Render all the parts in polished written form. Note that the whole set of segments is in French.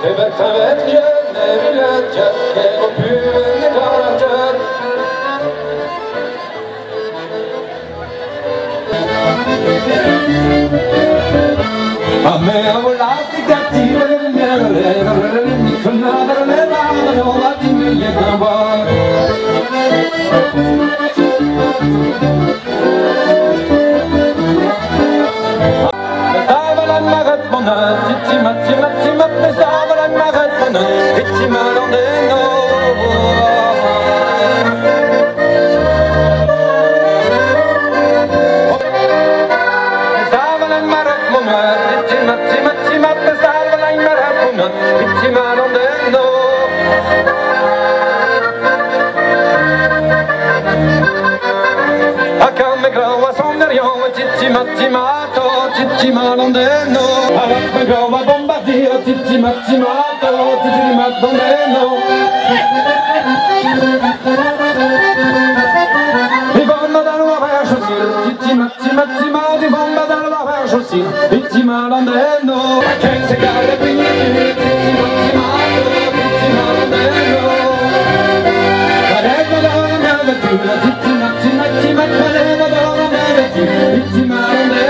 Met je neviletjes, kijk op uren de kaartjes. A me volasti cattive del mio re, mi connada le mani, non la dimmi che gamba. Stava la maratona, titti matti matti matti, stava la maratona, titti marondeno. Titti marondeno, alla grava bombardiera, titti mazzimato, titti marondeno. Die bomba dalla verso sì, titti mazzimato, die bomba dalla verso sì, titti marondeno. Che se cade quindi, titti mazzimato, titti marondeno. La regla dalla mia vettura, titti mazzimato, la regla dalla mia vettura, titti marondeno.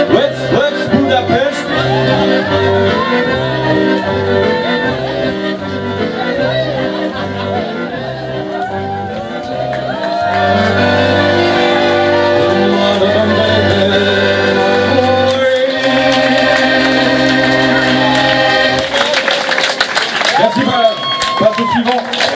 Let's Budapest. Merci, plateau suivant.